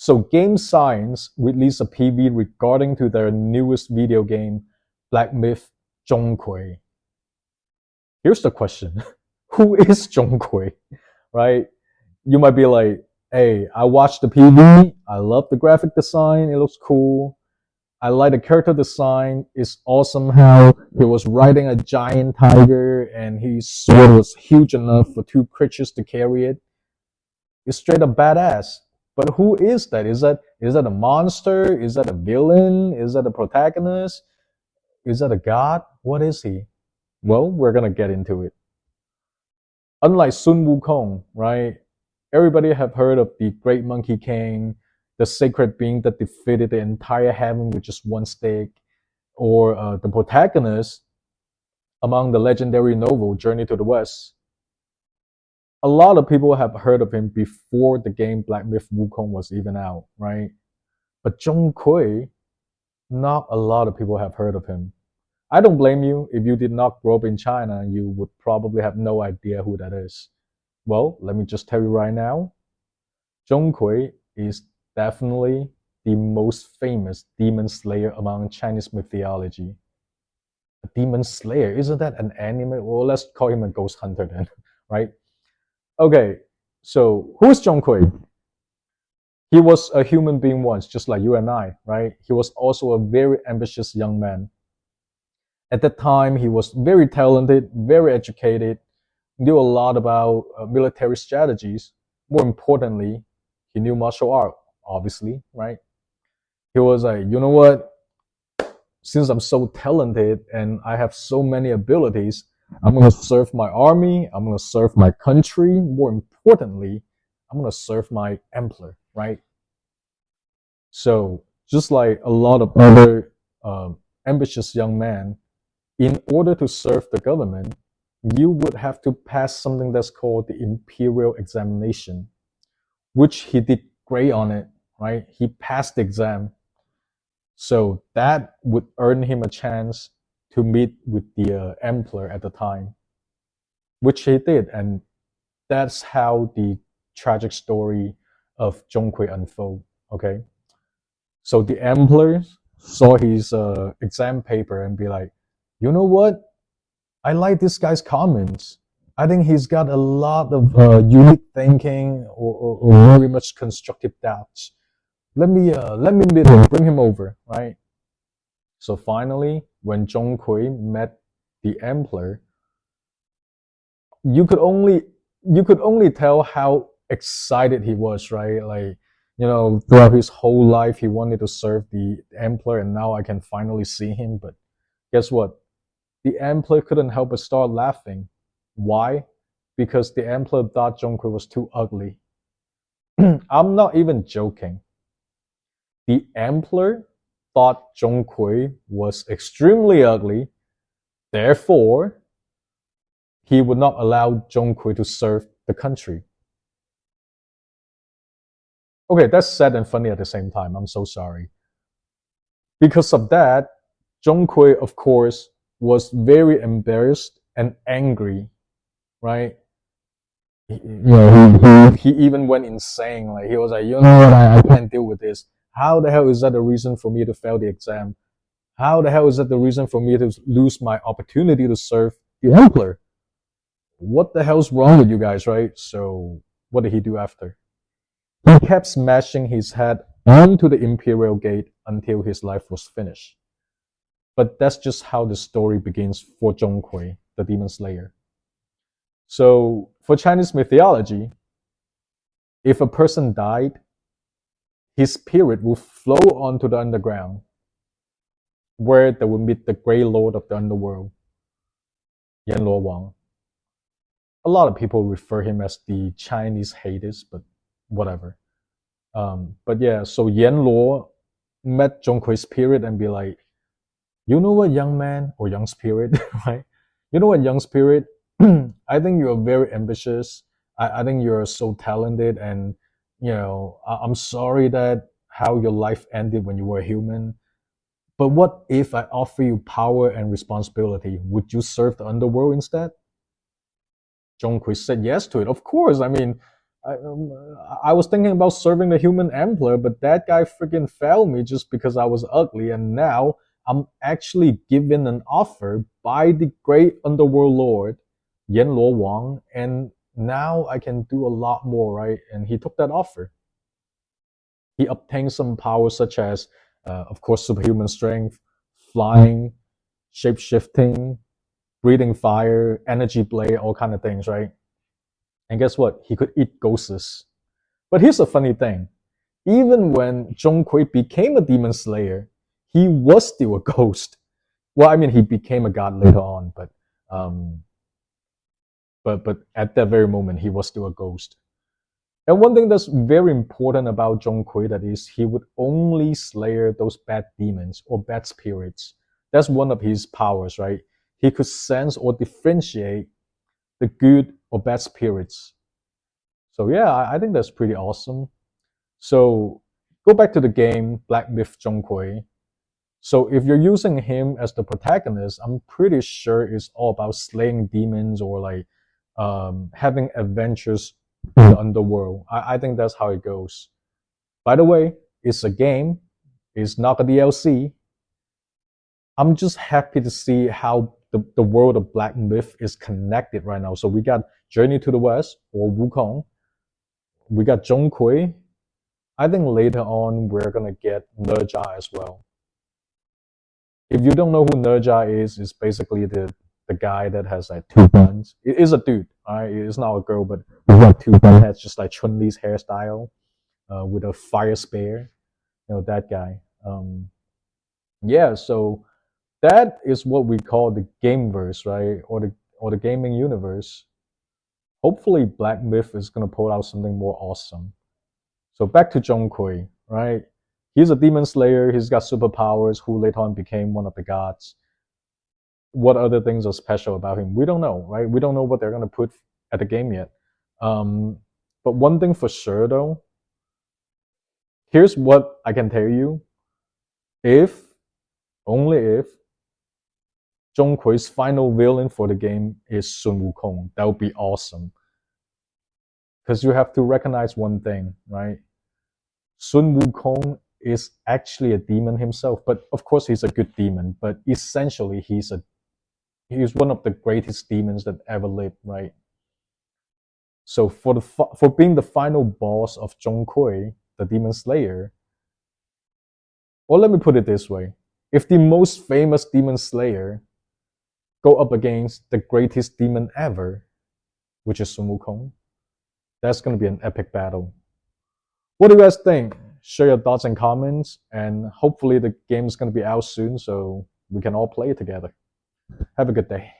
So Game Science released a PV regarding to their newest video game, Black Myth Zhong Kui. Here's the question. Who is Zhong Kui? Right? You might be like, hey, I watched the PV. I love the graphic design. It looks cool. I like the character design. It's awesome how he was riding a giant tiger and his sword was huge enough for two creatures to carry it. It's straight up badass. But who is that? Is that a monster? Is that a villain? Is that a protagonist? Is that a god? What is he? Well, we're gonna get into it. Unlike Sun Wukong, right? Everybody have heard of the Great Monkey King, the sacred being that defeated the entire heaven with just one stick, or the protagonist among the legendary novel Journey to the West. A lot of people have heard of him before the game Black Myth Wukong was even out, right? But Zhong Kui, not a lot of people have heard of him. I don't blame you. If you did not grow up in China, you would probably have no idea who that is. Well, let me just tell you right now, Zhong Kui is definitely the most famous demon slayer among Chinese mythology. A demon slayer, isn't that an anime? Well, let's call him a ghost hunter then, right? Okay, so who is Zhong Kui? He was a human being once, just like you and I, right? He was also a very ambitious young man. At that time, he was very talented, very educated, knew a lot about military strategies. More importantly, he knew martial art, obviously, right? He was like, you know what? Since I'm so talented and I have so many abilities, I'm going to serve my army. I'm going to serve my country. More importantly, I'm going to serve my emperor, right? So just like a lot of other ambitious young men, in order to serve the government, you would have to pass something that's called the imperial examination, which he did great on it, right? He passed the exam. So that would earn him a chance to meet with the emperor at the time, which he did. And that's how the tragic story of Zhong Kui unfold, okay? So the emperor saw his exam paper and be like, you know what? I like this guy's comments. I think he's got a lot of unique thinking or very much constructive doubts. Let me meet him, bring him over, right? So finally, when Zhong Kui met the emperor, you could only tell how excited he was, right? Like, you know, throughout his whole life, he wanted to serve the emperor, and now I can finally see him. But guess what? The emperor couldn't help but start laughing. Why? Because the emperor thought Zhong Kui was too ugly. I'm not even joking. The emperor thought Zhong Kui was extremely ugly. Therefore, he would not allow Zhong Kui to serve the country. Okay, that's sad and funny at the same time. I'm so sorry. Because of that, Zhong Kui, of course, was very embarrassed and angry, right? He even went insane. Like, he was like, you know what, I can't deal with this. How the hell is that the reason for me to fail the exam? How the hell is that the reason for me to lose my opportunity to serve the emperor? What the hell's wrong with you guys, right? So what did he do after? He kept smashing his head onto the imperial gate until his life was finished. But that's just how the story begins for Zhong Kui, the demon slayer. So for Chinese mythology, if a person died, his spirit will flow onto the underground, where they will meet the great lord of the underworld, Yan Luo Wang. A lot of people refer him as the Chinese Hades, but whatever. But yeah, so Yan Luo met Zhong Kui's spirit and be like, you know what, young man, or young spirit, right? You know what, young spirit, I think you're very ambitious. I think you're so talented, and you know, I'm sorry that how your life ended when you were human. But what if I offer you power and responsibility? Would you serve the underworld instead? Zhong Kui said yes to it. Of course. I mean, I was thinking about serving the human emperor, but that guy freaking failed me just because I was ugly, and now I'm actually given an offer by the great underworld lord, Yen Luo Wang, and now I can do a lot more, right? And he took that offer. He obtained some powers such as, of course, superhuman strength, flying, shape shifting, breathing fire, energy blade, all kind of things, right? And guess what? He could eat ghosts. But here's a funny thing. Even when Zhong Kui became a demon slayer, he was still a ghost. Well, I mean, he became a god later on, um, but at that very moment, he was still a ghost. And one thing that's very important about Zhong Kui that is he would only slay those bad demons or bad spirits. That's one of his powers, right? He could sense or differentiate the good or bad spirits. So yeah, I think that's pretty awesome. So go back to the game Black Myth Zhong Kui. So if you're using him as the protagonist, I'm pretty sure it's all about slaying demons or like having adventures in the underworld. I think that's how it goes. By the way, it's a game. It's not a DLC. I'm just happy to see how the world of Black Myth is connected right now. So we got Journey to the West or Wukong. We got Zhong Kui. I think later on we're gonna get Nerja as well. If you don't know who Nerja is, it's basically the guy that has like two guns. It is a dude, alright? It's not a girl, but he's got two gun heads, just like Chun Li's hairstyle, with a fire spear. You know that guy. Yeah, so that is what we call the gameverse, right? Or the gaming universe. Hopefully, Black Myth is gonna pull out something more awesome. So back to Zhong Kui, right? He's a demon slayer. He's got superpowers. Who later on became one of the gods. What other things are special about him? We don't know, right? We don't know what they're gonna put at the game yet. Um, but one thing for sure, though, here's what I can tell you: if only if Zhong Kui's final villain for the game is Sun Wukong, that would be awesome. Because you have to recognize one thing, right? Sun Wukong is actually a demon himself, but of course he's a good demon. But essentially, he's one of the greatest demons that ever lived, right? So for being the final boss of Zhong Kui, the demon slayer, or let me put it this way: if the most famous demon slayer go up against the greatest demon ever, which is Sun Wukong, that's gonna be an epic battle. What do you guys think? Share your thoughts and comments, and hopefully the game is going to be out soon so we can all play it together. Have a good day.